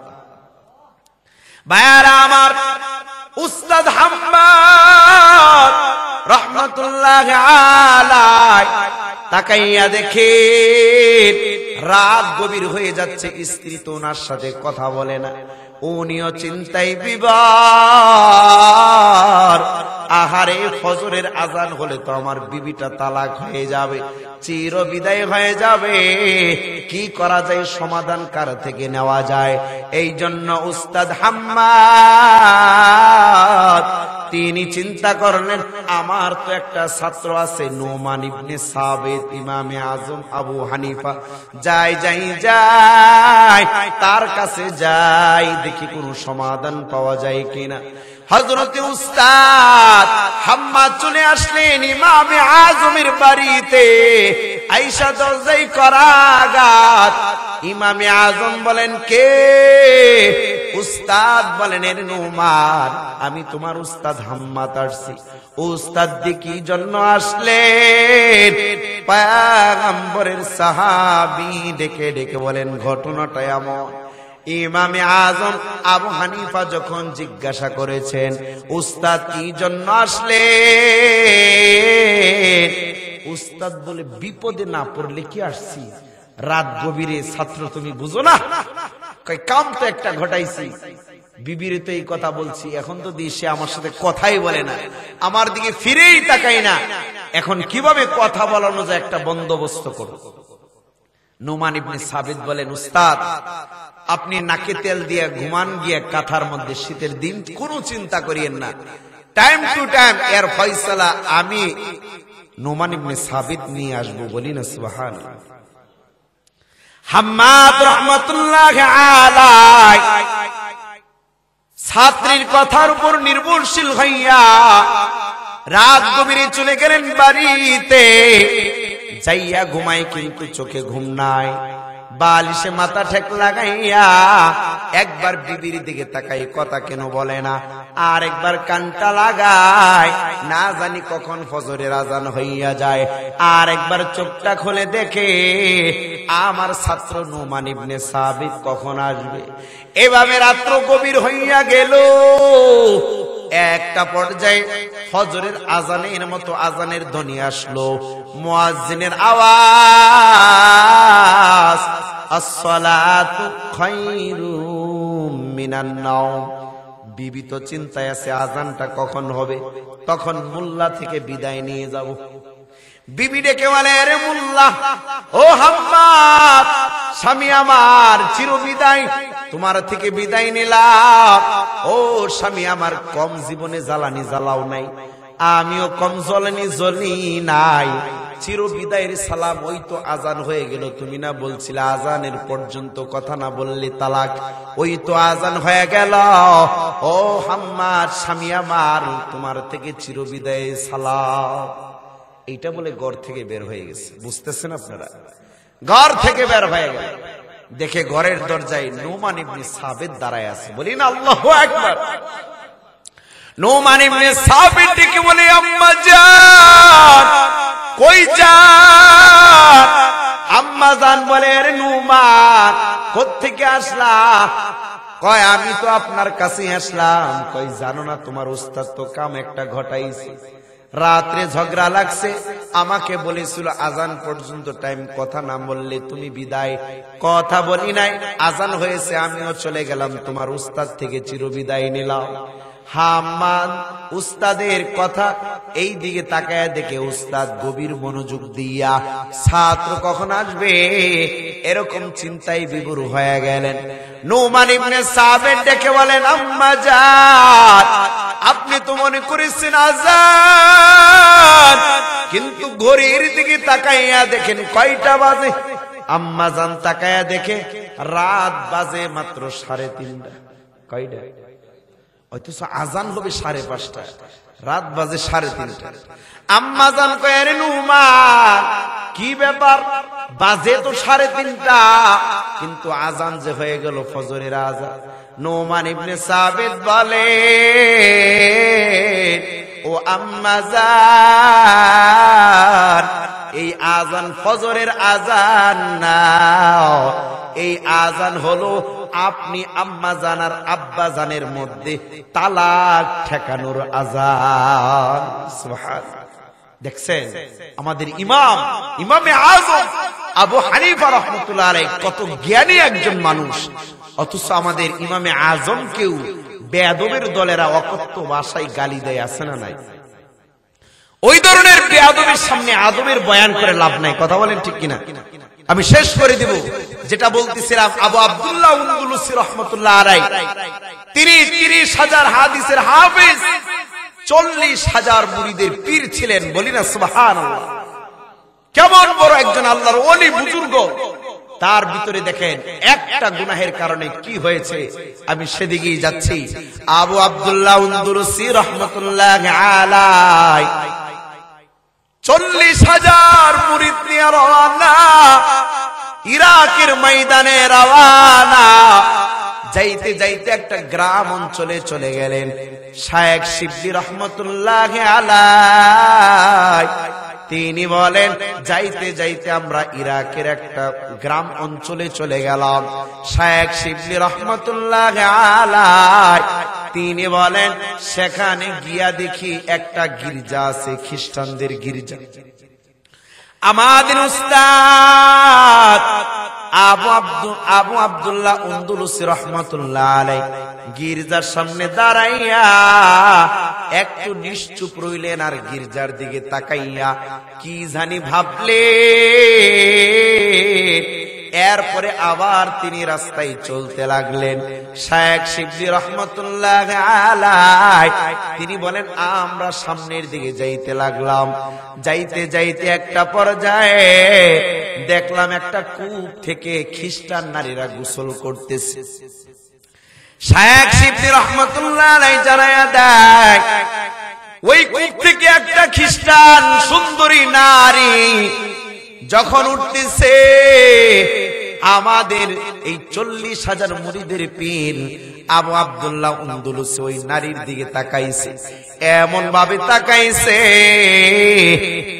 ভাইয়ারা আমার, উস্তাদ হাম্মাদ রাহমাতুল্লাহি আলাইহি তাকাইয়া দেখে রাত গভীর হয়ে যাচ্ছে, স্ত্রী তো ওনার সাথে কথা বলে না। উনিও চিন্তায় বিবার, আহারে ফজরের আজান হলে তো আমার বিবিটা তালাক হয়ে যাবে, চির বিদায় হয়ে যাবে। কি করা যায়? সমাধান কার থেকে নেওয়া যায়? এই জন্য উস্তাদ হাম্মাদ তিনি চিন্তা করলেন, আমার তো একটা ছাত্র আছে নোমান ইবনে সাবিত, ইমামে আযম আবু হানিফা, যাই তার কাছে যাই, দেখি কোনো সমাধান পাওয়া যায় কিনা। হযরতে উস্তাদ হাম্মাদ চলে আসলেন ইমামে আযমের বাড়িতে। আয়েশা দরজায় করাঘাত। ইমামে আযম বলেন, কে? উস্তাদ বলেন, এর নোমান, আমি তোমার উস্তাদ হাম্মাদ আসছি। উস্তাদ কি জন্য আসলেন? পয়গম্বরের সাহাবী ডেকে ডেকে বলেন, ঘটনাটা এমন, ইমামে আজম আবু হানিফা যখন জিজ্ঞাসা করেছেন, উস্তাদ কি জন্য আসলেন? উস্তাদ বলে, বিপদে না পড়লে কি আসছি, রাত গভীরে ছাত্র তুমি বুঝো না, কাম তো একটা ঘটাইছি, বিবির তো এই কথা বলছি, এখন তো সে আমার সাথে কথাই বলে না, আমার দিকে ফিরেই তাকাই না, এখন কিভাবে কথা বলানো যায় একটা বন্দোবস্ত করো। নোমান ইবনে সাবিত বলেন, উস্তাদ আপনি নাকে তেল দিয়ে ঘুমান গিয়ে কাঁথার মধ্যে, শীতের দিন কোনো চিন্তা করিয়েন না, টাইম টু টাইম এর ফয়সালা আমি নোমান ইবনে সাবিত নিয়ে আসবো। বলি না সুবহানাল্লাহ। হাম্মাদ রাহমাতুল্লাহি আলাইহি ছাত্রীর কথার উপর নির্ভরশীল হইয়া রাত গভীরে চলে গেলেন বাড়িতে, যাইয়া ঘুমায় কিন্তু চোখে ঘুম নাই, বালিশে মাথা ঠেক লাগাইয়া একবার বিবির দিকে তাকাই, কথা কেন বলে না, আর একবার কানটা লাগায়, না জানি কখন ফজরের আজান হইয়া যায়, আর একবার চোখটা খুলে দেখে আমার ছাত্র নোমান ইবনে সাবিত কখন আসবে। এভাবে রাত্র গভীর হইয়া গেল। একটা পর্যায়ে ফজরের আজানের মতো আজানের ধ্বনি আসলো, মুয়াজ্জিনের আওয়াজ, আসসালাতু খায়রুম মিনান নাওম। বিবি তো চিন্তায় আছে আজানটা কখন হবে, তখন মোল্লা থেকে বিদায় নিয়ে যাব। বিবি ডেকে বলে, আরে মোল্লা, ও হাম্মাদ, স্বামী আমার চিরবিদায়, তোমার থেকে বিদায় নিলাম। ও স্বামী আমার, কম জীবনে জ্বালানি জ্বালাও নাই, আমিও কম জ্বলানি জ্বলি নাই, চিরবিদায়ের সালাম। ওই তো আজান হয়ে গেল, তুমি না বলছিলে আজানের পর্যন্ত কথা না বললে তালাক, ওই তো আজান হয়ে গেল। ও হাম্মাদ স্বামী আমার, তোমার থেকে চিরবিদায়ের সালাম। এইটা বলে ঘর থেকে বের হয়ে গেছে। বুঝতেছেন আপনারা? ঘর থেকে বের হয়ে গেল, দেখে ঘরের দরজায় নোমান ইবনে সাবিত দাঁড়ায় আছে। বলি না আল্লাহু আকবার। নোমান ইবনে সাবিত ডেকে বলে, আম্মা জান, কই যান? আম্মা জান বলে, আরে নোমান, কোত্থেকে আসলা? কয়, আমি তো আপনার কাছে আসলাম। কই, জানো না তোমার উস্তাদ তো কাম একটা ঘটাইছে, রাত্রে ঝগড়া লাগছে, আমাকে বলেছিল আজান পর্যন্ত টাইম, কথা না বললে তুমি বিদায়। কথা বলি নাই, আজান হয়েছে, আমিও চলে গেলাম, তোমার উস্তাদ থেকে চিরবিদায় নিলাম। হাম্মাদ উস্তাদের কথা এই দিকে তাকায় দেখে উস্তাদ গভীর মনোযোগ দিয়া ছাত্র কখন আসবে এরকম চিন্তায় বিভোর হয়ে গেলেন। নোমান ইবনে সাবিত ডেকে বলেন, আম্মা জান, আপনি তো মনে করেছেন আজান, কিন্তু ঘড়ির দিকে তাকাইয়া দেখেন কয়টা বাজে। আম্মা জান তাকাইয়া দেখে রাত বাজে মাত্র 3:30। কয়টা? অথচ আজান হবে 5:30, রাত বাজে 3:30। আম্মা জান কয়, আরে নোমান, কি ব্যাপার, বাজে তো 3:30, কিন্তু আজান যে হয়ে গেল ফজরের আজান। নোমান ইবনে সাবিত বলে, ও আম্মা জান, এই আজান ফজরের আজান না, এই আজান হলো আপনি আম্মা জান আর আব্বা জানের মধ্যে তালাক ঠেকানোর আজান। সুবহানাল্লাহ। দেখছেন আমাদের ইমামে আজম আবু হানিফা রাহমাতুল্লাহ আলাইহি কত জ্ঞানী একজন মানুষ, অথচ আমাদের ইমামে আজমকেও বেয়াদবের দলেরা অকথ্য ভাষায় গালি দেয়, আছে না নাই? ওই ধরনের বেয়াদবের সামনে আদবের বয়ান করে লাভ নাই। কথা বলেন ঠিক কিনা? আমি শেষ করে দিব যেটা বলতেছিলাম। আবু আব্দুল্লাহ আনদালুসী রাহমাতুল্লাহ আলাইহি তিনি 30,000 হাদিসের হাফেজ, 40,000 মুরিদের পীর ছিলেন। বলি না সুবহানাল্লাহ। কেমন বড় একজন আল্লাহর ওলি বুজুর্গ, তার ভিতরে দেখেন একটা গুনাহের কারণে কি হয়েছে, আমি সেদিকেই যাচ্ছি। আবু আব্দুল্লাহ আনদালুসী রাহমাতুল্লাহ আলাইহি 40,000 মুরিদ নিয়ে রওনা, ইরাকের ময়দানে রওনা। যাইতে যাইতে একটা গ্রাম অঞ্চলে চলে গেলেন। শায়েখ শিবলি রহমতুল্লাহ আলাইহি তিনি বলেন যাইতে যাইতে আমরা ইরাকের একটা গ্রাম অঞ্চলে চলে গেলাম। শায়েখ শিবলি রহমতুল্লাহ আলাইহি তিনি বলেন সেখানে গিয়া দেখি একটা গির্জা আছে, খ্রিস্টানদের গির্জা। আমাদের উস্তাদ আবু আব্দুল্লাহ আন্দলুসী রাহমাতুল্লাহ আলাইহি গির্জার সামনে দাঁড়াইয়া একটু নিশ্চুপ রইলেন আর গির্জার দিকে তাকাইয়া কি জানি ভাবলে। এরপরে আবার তিনি রাস্তায় চলতে লাগলেন। শায়েখ শিবলি রহমতুল্লাহ আলাইহি তিনি বলেন আমরা সামনের দিকে যাইতে লাগলাম। যাইতে যাইতে একটা পর্যায়ে দেখলাম একটা কূপ থেকে খ্রিস্টান নারীরা গোসল করতেছে। শায়েখ শিবলি রহমতুল্লাহ আলাইহি জানায়া দেয় ওই কূপ থেকে একটা খ্রিস্টান সুন্দরী নারী যখন উঠতেছে, আমাদের এই 40,000 মুরিদের পীর আবু আব্দুল্লাহ আন্দলুসী ওই নারীর দিকে তাকাইছে, এমন ভাবে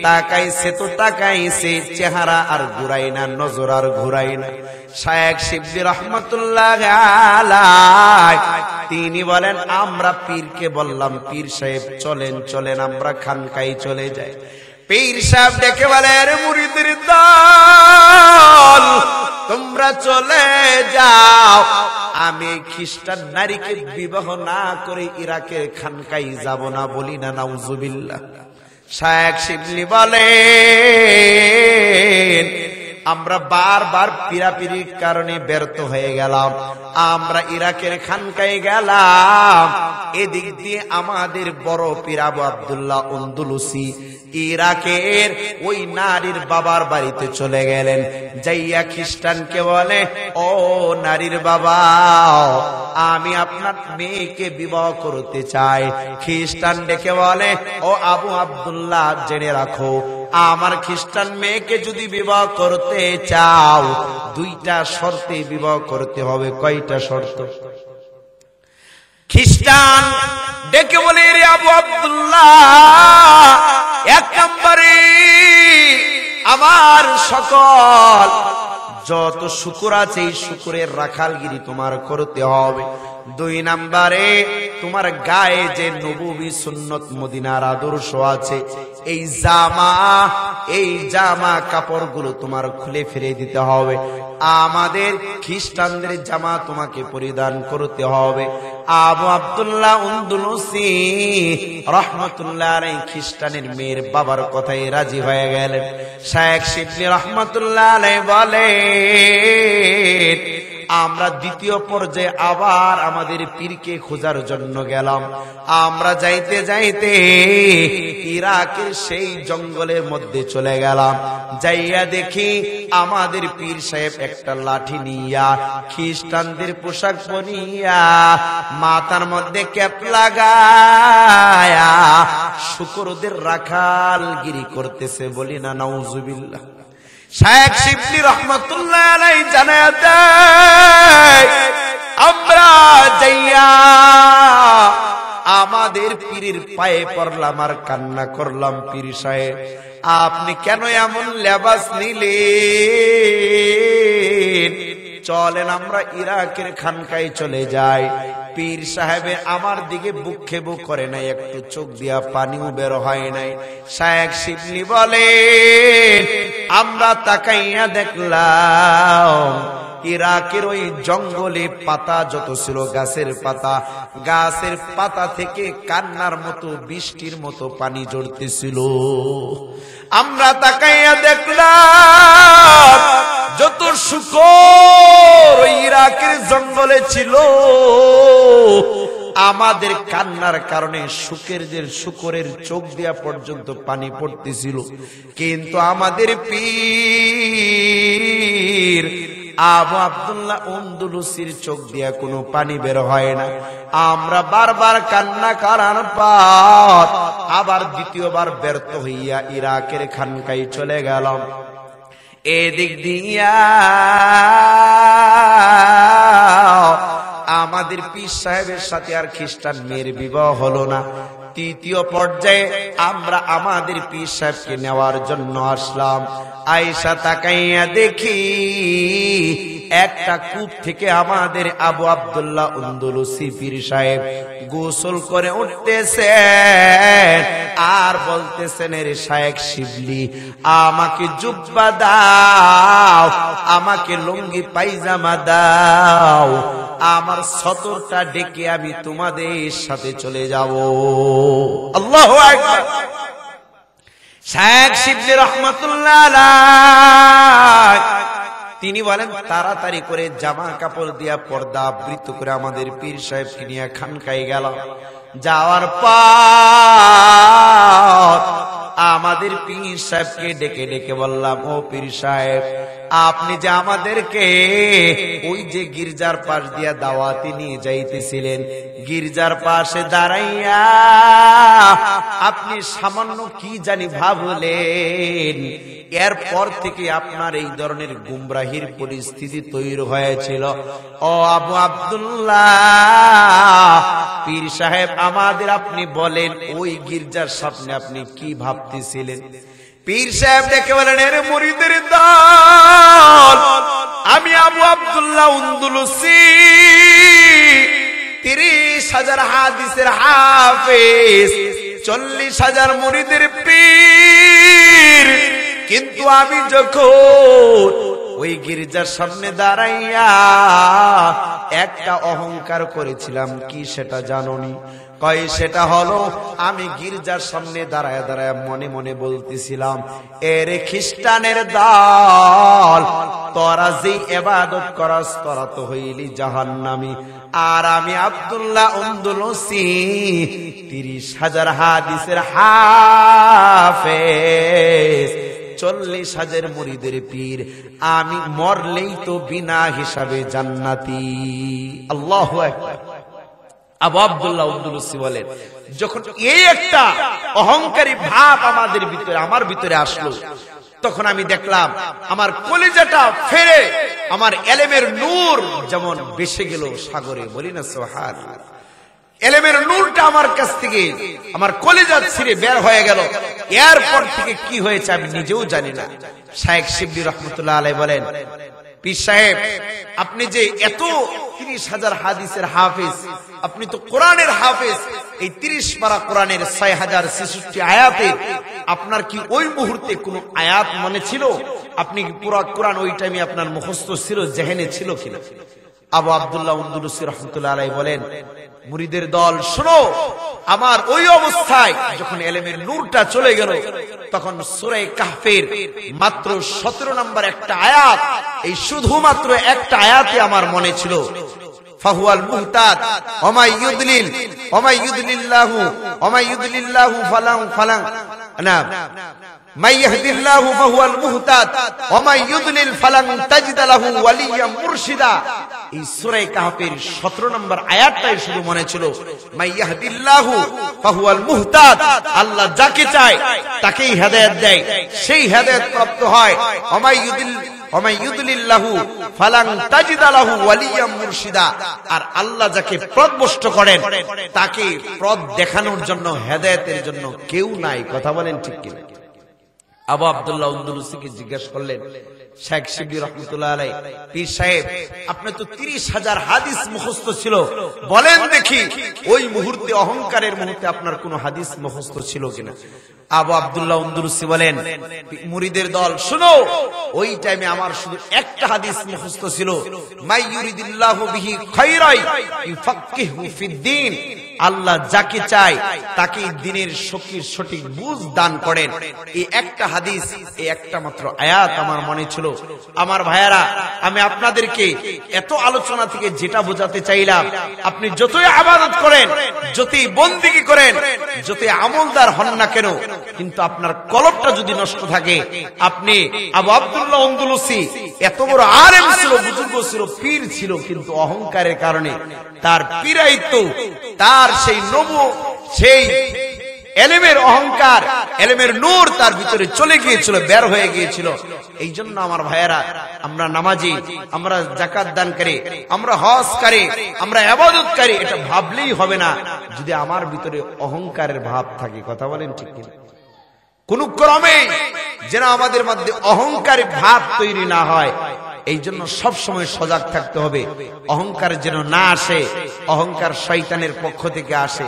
তাকাইছে তো তাকাইছে, চেহারা আর ঘুরাই না, নজর আর ঘুরাই না। শায়েখ শিবলি রহমতুল্লাহ আলাইহি তিনি বলেন আমরা পীরকে বললাম পীর সাহেব চলেন চলেন আমরা খানকায় চলে যাই। পীর সাহেব ডেকে বলে আরে মুরিদের দল তোমরা চলে যাও, আমি খ্রিস্টান নারীকে বিবাহ না করে ইরাকের খানকায় যাব না, বলি না নাউজুবিল্লাহ। শায়েখ শিবলি বলেন আমরা বারবার পীড়াপিড়ির কারণে ব্যর্থ হয়ে গেলাম, আমরা ইরাকের খানকায় গেলাম, এদিক দিয়ে আমাদের বড় পীর আবু আব্দুল্লাহ আন্দলুসী ইরাকের ওই নারীর বাবার বাড়িতে চলে গেলেন। যাইয়া খ্রিস্টানকে বলে ও নারীর বাবা আমি আপনার মেয়েকে বিবাহ করতে চাই। খ্রিস্টান ডেকে বলে ও আবু আব্দুল্লাহ জেনে রাখো আমার খ্রিস্টান মেয়েকে যদি বিবাহ করতে চাও 2টা শর্তে বিবাহ করতে হবে। কয়টা শর্ত? খ্রিস্টান ডেকে বলে রে আবু আব্দুল্লাহ 1 নম্বরে আমার সকল যত শুকর আছে এই শুকরের রাখালগিরি তোমার করতে হবে। 2 নম্বরে তোমার গায়ে যে নববী সুন্নত মদিনার আদর্শ আছে এই জামা কাপড়গুলো তোমার খুলে ফিরে দিতে হবে। আমাদের খ্রিস্টানদের জামা তোমাকে পরিধান করতে হবে। আবু আব্দুল্লাহ আন্দলুসী রাহমাতুল্লাহ আলাইহি খ্রিস্টানের মেয়ের বাবার কথায় রাজি হয়ে গেলেন। শায়েখ শিবলি রাহমাতুল্লাহ আলাইহি বলে আমরা দ্বিতীয় পর্যায়ে আবার আমাদের পীরকে খোঁজার জন্য গেলাম। আমরা যাইতে যাইতে ইরাকের সেই জঙ্গলের মধ্যে চলে গেলাম। যাইয়া দেখি আমাদের পীর সাহেব একটা লাঠি নিয়া খ্রিস্টানদের পোশাক পরিয়া মাথার মধ্যে ক্যাপ লাগায়া শুকরদের রাখালগিরি করতেছে, বলি না নাউজুবিল্লাহ। শায়েখ শিবলি রহমতুল্লাহ আলাইহি জানায়া দেয় আমরা যাইয়া আমাদের পীরের পায়ে পড়লাম আর কান্না করলাম, পীর সাহেব আপনি কেন এমন লেবাস নিলেন, চলেন আমরা ইরাকের খানকায় চলে যাই। পীর সাহেবের আমার দিকে বুকখেবু করে নাই, একটু চোখ দিয়া পানিও বের হয় নাই। শায়েখ শিবলি বলে আমরা তাকাইয়া দেখলাম ইরাকের ওই জঙ্গলে পাতা যত ছিল গাছের পাতা থেকে কান্নার মতো বৃষ্টির মতো পানি ঝরতেছিল। আমরা তাকাইয়া দেখলাম যত শুকর ওই ইরাকের জঙ্গলে ছিল আমাদের কান্নার কারণে শুকরের চোখ দিয়া পর্যন্ত পানি পড়তেছিল, কিন্তু আমাদের পীর আবু আব্দুল্লাহ আন্দলুসীর চোখ দিয়া কোনো পানি বের হয় না। আমরা বারবার কান্না করার পর আবার দ্বিতীয়বার ব্যর্থ হইয়া ইরাকের খানকায় চলে গেলাম। এদিক দিয়া আমাদের পীর সাহেবের সাথে আর খ্রিস্টান মেয়ের বিবাহ হলো না। তৃতীয় পর্যায়ে আমরা আমাদের পীর সাহেবকে নেওয়ার জন্য আসলাম। আয়েশা তাকাইয়া দেখি একটা কূপ থেকে আমাদের আবু আব্দুল্লাহ আন্দলুসি পীর সাহেব গোসল করে উঠতেছেন আর বলতেছেন, এর শায়েখ শিবলি, আমাকে জুব্বা দাও, আমাকে লুঙ্গি পায়জামা দাও, আমার সতরটা ডেকে আমি তোমাদের সাথে চলে যাব। আল্লাহু আকবার। শায়েখ শিবলি রাহমাতুল্লাহ আলাইহি তিনি বলেন, তাড়াতাড়ি করে জামা কাপড় দিয়া পর্দা আবৃত করে আমাদের পীর সাহেবকে নিয়ে খানকায় গেল। যাওয়ার পর আমাদের পীর সাহেবকে ডেকে ডেকে বললাম, ও পীর সাহেব, আপনি যে আমাদেরকে ওই যে গির্জার পাশ দিয়া দাওয়াতে নিয়ে যাইতেছিলেন, গির্জার পাশে দাঁড়াইয়া আপনি সামান্য কি জানি ভাবলেন, এরপর থেকে আপনার এই ধরনের গুমরাহির পরিস্থিতি তৈরি হয়েছিল। ও আবু আব্দুল্লাহ পীর সাহেব, আমাদের আপনি বলেন ওই গির্জার সামনে আপনি কি ভাবতেছিলেন? পীর সাহেব ডেকে বলেন, এর মুরিদের দল, আমি আবু আব্দুল্লাহ আন্দলুসি 30,000 হাদিসের হাফেজ, 40,000 মুরিদের পীর, কিন্তু আমি যখন ওই গির্জার সামনে দাঁড়াইয়া একটা অহংকার করেছিলাম, কি সেটা জানোনি? কয়, সেটা হলো আমি গির্জার সামনে দাঁড়ায় দাঁড়ায় মনে মনে বলতেছিলাম, এর খ্রিস্টানের দল, তোরা যে ইবাদত করস তোরা তো হইলি জাহান্নামী, আর আমি আব্দুল্লাহ আন্দলুসি 30,000 হাদিসের হাফেজ, 40,000 মুরিদের পীর, আমি মরলেই তো বিনা হিসাবে জান্নাতি। আল্লাহু আকবার। আবু আব্দুল্লাহ আন্দলুসি বলেন, যখন এই একটা অহংকারী ভাব আমাদের ভিতরে, আমার ভিতরে আসলো, তখন আমি দেখলাম আমার কলিজাটা ফেরে আমার এলেমের নূর যেমন ভেসে গেল সাগরে। বলি না সুবহানাল্লাহ। এলেমের নূরটা আমার কাছ থেকে আমার কলিজা ছিঁড়ে বের হয়ে গেল। এরপর থেকে কি হয়েছে আমি নিজেও জানি না। শায়েখ শিবলি রহমতুল্লাহ আলাইহি বলেন, পীর সাহেব, আপনি যে এত 30,000 হাদিসের হাফেজ, আপনি তো কোরআনের হাফেজ, এই 30 পারা কোরআনের 6066 আয়াতে আপনার কি ওই মুহূর্তে কোনো আয়াত মনে ছিল? আপনি পুরো কোরআন ওই টাইমে আপনার মুখস্থ ছিল, জেহেনে ছিল কিনা? আবু আব্দুল্লাহ আন্দলুসি রহমতুল্লাহ আলাইহি বলেন, মুরিদের দল শোনো, আমার ওই অবস্থায় যখন ইলমের নূরটা চলে গেল, তখন সূরা কাহফের মাত্র 17 নম্বর একটা আয়াত, এই শুধুমাত্র একটা আয়াতে আমার মনে ছিল, ফাহুয়াল মুহতাদ ওমা ইউদলিল্লাহু ফালাং না মাই ইয়াহদিল্লাহু ফাহুয়াল মুহতাদ ওয়া মাই ইউদলিল ফালান তাজিদ লাহু ওয়ালিয়্যাম মুরশিদা। এই সূরা কাহফের 17 নম্বর আয়াতটাই শুধু মনে ছিল, মাই ইয়াহদিল্লাহু ফাহুয়াল মুহতাদ, আল্লাহ যাকে চায় তাকেই হেদায়েত দেয়, সেই হেদায়েত প্রাপ্ত হয়। ওয়া মাই ইউদলিল্লাহু ফালান তাজিদ লাহু ওয়ালিয়্যাম মুরশিদা, আর আল্লাহ যাকে পথভ্রষ্ট করেন তাকে পথ দেখানোর জন্য, হেদায়েতের জন্য কেউ নাই। কথা বলেন ঠিক কিনা? আবু আব্দুল্লাহ আন্দলুসিকে জিজ্ঞাসা করলেন, শায়েখ শিবলি রহমতুল্লাহ আলাইহি, পীর সাহেব, আপনি তো 30,000 হাদিস মুখস্থ ছিল, বলেন দেখি ওই মুহূর্তে, অহংকারের মুহূর্তে আপনার কোন হাদিস মুখস্থ ছিল কিনা? আবু আব্দুল্লাহ আন্দলুসি বলেন, মুরিদের দল শুনো, ওই টাইমে আমার শুধু একটা হাদিস মুখস্থ ছিল, মাই ইউরিদিল্লাহু বিহি খায়রাই ইউফাক্কিহু ফিদ্দীন, আল্লাহ যাকে চায় তাকে দ্বীনের সঠিক বুঝ দান করেন। এই একটা হাদিস, এই একটা মাত্র আয়াত আমার মনে ছিল। আমার ভাইয়ারা, আমি আপনাদেরকে এত আলোচনা থেকে যেটা বোঝাতে চাইলাম, আপনি যতই ইবাদত করেন, যতই বন্দেগী করেন, যতই আমলদার হন না কেন, কিন্তু আপনার কলবটা যদি নষ্ট থাকে, আপনি আবু আব্দুল্লাহ আন্দলুসি এত বড় আলেম ছিল, বুজুর্গ ছিল, পীর ছিল, কিন্তু অহংকারের কারণে তার পীরাইত্ব, তার সেই সেই এলেমের অহংকার, এলেমের নূর তার ভিতরে চলে গিয়েছিল, বের হয়ে গিয়েছিল। এই জন্য আমার ভাইয়েরা, আমরা নামাজি, আমরা যাকাত দানকারী, আমরা হজকারী, আমরা ইবাদতকারী, এটা ভাবলেই হবে না যদি আমার ভিতরে অহংকারের ভাব থাকে। কথা বলেন ঠিক কিনা? কোন ক্রমে যেন আমাদের মধ্যে অহংকারের ভাব তৈরি না হয়, এই জন্য সব সময় সজাগ থাকতে হবে। অহংকার যেন না আসে। অহংকার শয়তানের পক্ষ থেকে আসে,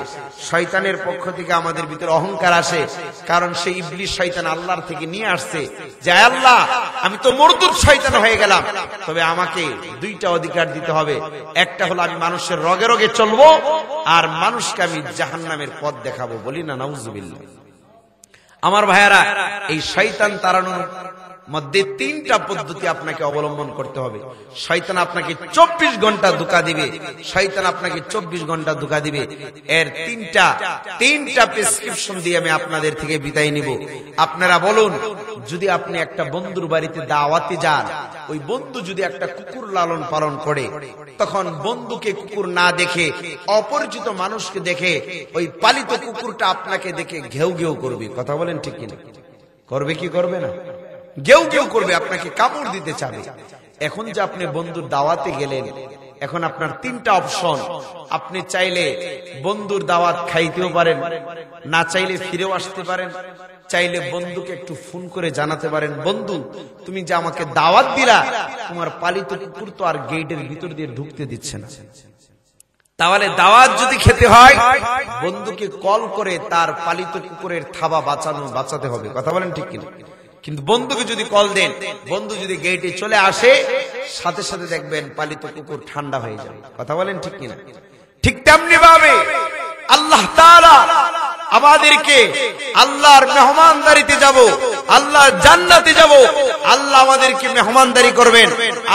শয়তানের পক্ষ থেকে আমাদের ভিতরে অহংকার আসে। কারণ সেই ইবলিস শয়তান আল্লাহর থেকে নিয়ে আসছে যে আল্লাহ, আমি তো মরদুদ শয়তান হয়ে গেলাম, তবে আমাকে দুইটা অধিকার দিতে হবে। একটা হলো আমি মানুষের রগে রগে চলবো, আর মানুষকে আমি জাহান্নামের পথ দেখাবো। বলি না নাউজুবিল্লাহ। আমার ভাইয়েরা, এই শয়তান তাড়ানোর মধ্যে তিনটা পদ্ধতি আপনাকে অবলম্বন করতে হবে। শয়তান আপনাকে 24 ঘন্টা ধোঁকা দিবে, শয়তান আপনাকে 24 ঘন্টা ধোঁকা দিবে। এর তিনটা প্রেসক্রিপশন দিয়ে আমি আপনাদের থেকে বিদায় নিব। আপনারা বলুন, যদি আপনি একটা বন্ধুর বাড়িতে দাওয়াতে যান, ওই বন্ধু যদি একটা কুকুর লালন পালন করে, তখন বন্ধুকে কুকুর না দেখে অপরিচিত মানুষকে দেখে ওই পালিত কুকুরটা আপনাকে দেখে ঘেউ ঘেউ করবে। কথা বলেন ঠিক কিনা? করবে কি করবে না? ঘেউ ঘেউ করবে, আপনাকে কামড় দিতে চাবে। এখন যে আপনি বন্ধুর দাওয়াতে গেলেন, এখন আপনার তিনটা অপশন। আপনি চাইলে বন্ধুর দাওয়াত খাইতেও পারেন, না চাইলে ফিরেও আসতে পারেন, চাইলে বন্ধুকে একটু ফোন করে জানাতে পারেন, বন্ধু তুমি যে আমাকে দাওয়াত দিলা, তোমার পালিত কুকুর তো আর গেটের ভিতর দিয়ে ঢুকতে দিচ্ছে না। তাহলে দাওয়াত যদি খেতে হয়, বন্ধুকে কল করে তার পালিত কুকুরের থাবা বাঁচাতে হবে। কথা বলেন ঠিক কিনা? কিন্তু বন্ধুকে যদি কল দেন, বন্ধু যদি গেটে চলে আসে, সাথে সাথে দেখবেন পালিত কুকুর ঠান্ডা হয়ে যাবে। কথা বলেন ঠিক কিনা? ঠিক তেমনি ভাবে আল্লাহ তাআলা আমাদেরকে আল্লাহর মেহমানদারিতে যাব, আল্লাহর জান্নাতে যাব, আল্লাহ আমাদেরকে মেহমানদারি করবেন।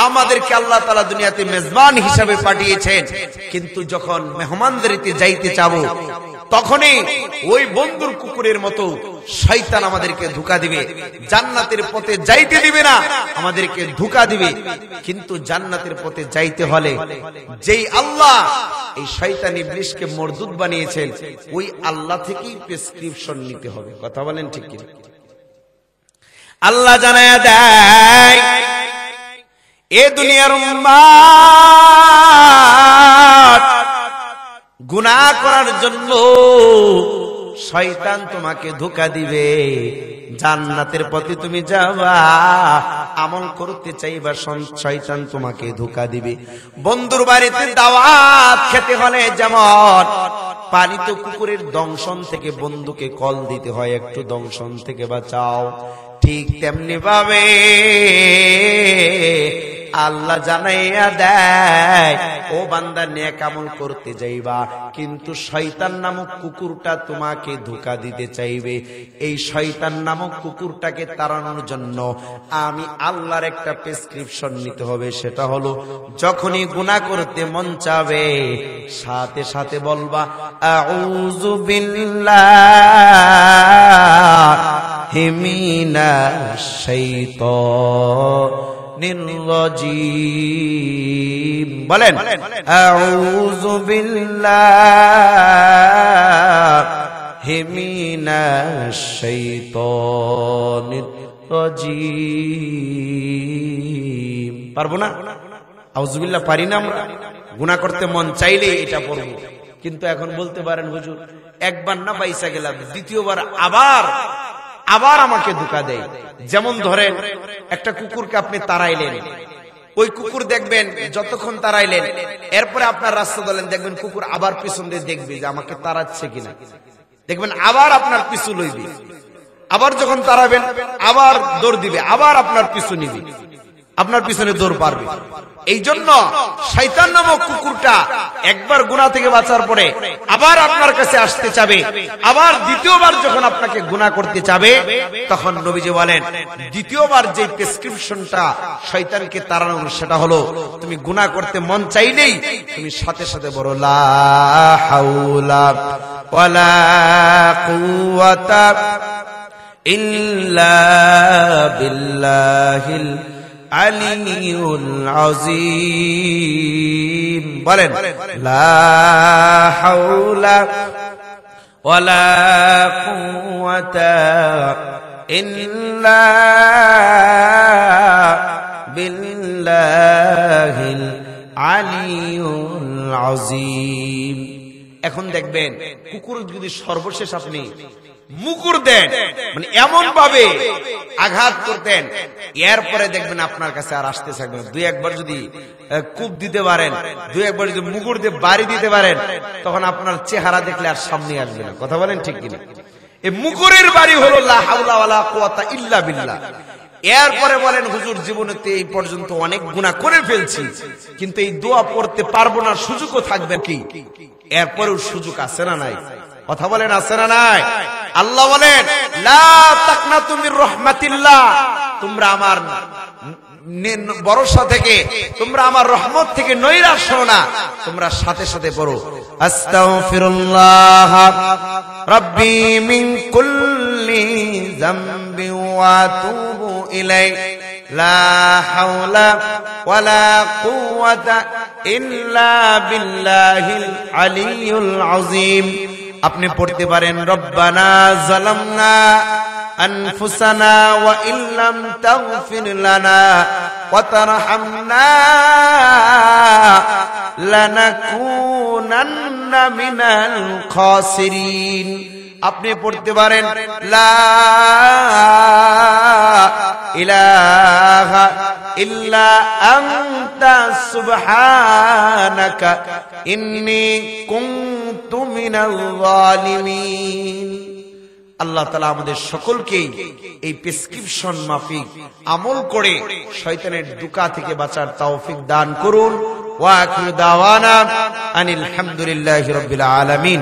আমাদেরকে আল্লাহ তাআলা দুনিয়াতে মেজবান হিসাবে পাঠিয়েছেন, কিন্তু যখন মেহমানদারিতে যাইতে যাব, তখনই ওই বন্ধুর কুকুরের মতো শয়তান আমাদেরকে ধোঁকা দিবে, জান্নাতের পথে যাইতে দিবে না, আমাদেরকে ধোঁকা দিবে। কিন্তু জান্নাতের পথে যাইতে হলে যেই আল্লাহ এই শয়তান ইবলিসকে মরদুদ বানিয়েছেন, ওই আল্লাহ থেকেই প্রেসক্রিপশন নিতে হবে। কথা বলেন ঠিক কি? আল্লাহ জানায়া দেয়, এ দুনিয়ার উম্মাত, গুনাহ করার জন্য শয়তান তোমাকে ধোঁকা দিবে, জান্নাতের পথে তুমি যাবা, আমল করতে চাইবা, শয়তান তোমাকে ধোঁকা দিবে। বন্ধুর বাড়িতে দাওয়াত খেতে হলে যেমন পালিত কুকুরের দংশন থেকে বন্ধুকে কল দিতে হয়, একটু দংশন থেকে বাঁচাও, ঠিক তেমনি ভাবে আল্লাহ জানাইয়া দেয়, ও বান্দা নেক আমল করতে যাইবা, কিন্তু শয়তান নামক কুকুরটা তোমাকে ধোঁকা দিতে চাইবে। এই শয়তান নামক কুকুরটাকে তাড়ানোর জন্য আমি আল্লাহর একটা প্রেসক্রিপশন নিতে হবে। সেটা হলো, যখনই গুনাহ করতে মন চাবে, সাথে সাথে বলবা আউযু বিল্লাহি মিনাশ শাইতানির রাজীম। বলেন আউযু বিল্লাহি মিনাশ শাইতানির রাজীম। পারবো না? আউযু বিল্লাহ পারি না আমরা? গুনাহ করতে মন চাইলে এটা পড়বো, কিন্তু এখন বলতে পারেন হুজুর একবার না বাইসা গেলাম, দ্বিতীয়বার আবার আমাকে ধোঁকা দেয়। যেমন ধরেন একটা কুকুরকে আপনি তাড়াইলেন, ওই কুকুর দেখবেন যতক্ষণ তাড়াইলেন, এরপরে আপনার রাস্তা ধরলেন, দেখবেন কুকুর আবার পিছন দিয়ে দেখবে যে আমাকে তাড়াচ্ছে কিনা, দেখবেন আবার আপনার পিছু লইবে, আবার যখন তাড়াবেন আবার দৌড় দিবে, আবার আপনার পিছু নিবে, আপনার পিছনে দৌড় পারবে। এই জন্য শয়তান নামক কুকুরটা একবার গুনাহ থেকে বাঁচার পরে আবার আপনার কাছে আসতে চাবে, আবার দ্বিতীয়বার যখন আপনাকে গুনাহ করতে চাবে, তখন নবীজি বলেন দ্বিতীয়বার যে প্রেসক্রিপশনটা শয়তানকে তাড়ানোর, সেটা হলো তুমি গুনাহ করতে মন চাইলেই তুমি সাথে সাথে বলো লা হাওলা ওয়ালা কুওয়াতা ইল্লা বিল্লাহিল আলিয়ুল আযীম। বলেন লা হাওলা ওয়ালা কুওয়াতা ইল্লা বিল্লাহিল আলিয়ুল আযীম। এখন দেখবেন কুকুর যদি সর্বশেষ আপনি মুকুর দেন, মানে এমন ভাবে আঘাত করতেন, এরপরে দেখবেন আপনার কাছে আর আসতে থাকবে না। দুই একবার যদি কূপ দিতে পারেন, দুই একবার যদি মুকুর দিয়ে বাড়ি দিতে পারেন, তখন আপনার চেহারা দেখলে আর সামনে আসবে না। কথা বলেন ঠিক কিনা? এই মুকুরের বাড়ি হলো লা হাওলা ওয়ালা কুওয়াতা ইল্লা বিল্লাহ। এরপরে বলেন হুজুর জীবনেতে এই পর্যন্ত অনেক গুনাহ করে ফেলছি, কিন্তু এই দোয়া পড়তে পারবো না, সুযোগও থাকবে কি? এরপরেও সুযোগ আছে না নাই? কথা বলেন আছে না নাই? আল্লাহ বলেন লা তাকনাতু মির রাহমাতিল্লাহ, তোমরা আমার ভরসা থেকে, তোমরা আমার রহমত থেকে নৈরাশ হও না, তোমরা সাথে সাথে পড়ো আস্তাগফিরুল্লাহ রাব্বি মিন কুল্লি যামবি ওয়া আতুবু ইলাইহি লা হাওলা ওয়ালা কুওয়াতা ইল্লা বিল্লাহিল আলিয়্যুল আযীম। আপনি পড়তে পারেন রব্বানা যালামনা আনফুসানা ওয়া ইল্লাম তাগফির লানা ওয়া তারহামনা লানাকুনান্না মিনাল খাসিরিন। আপনি পড়তে পারেন লা ইলাহা ইল্লা আনতা সুবহানাকা ইন্নী কুনতু মিনাল যালিমিন। আল্লাহ তাআলা আমাদের সকলকেই এই প্রেসক্রিপশন মাফিক আমল করে শয়তানের দুকা থেকে বাঁচার তৌফিক দান করুন। ওয়া আখিরু দাওয়ানা আনিল হামদুলিল্লাহি রাব্বিল আলামিন।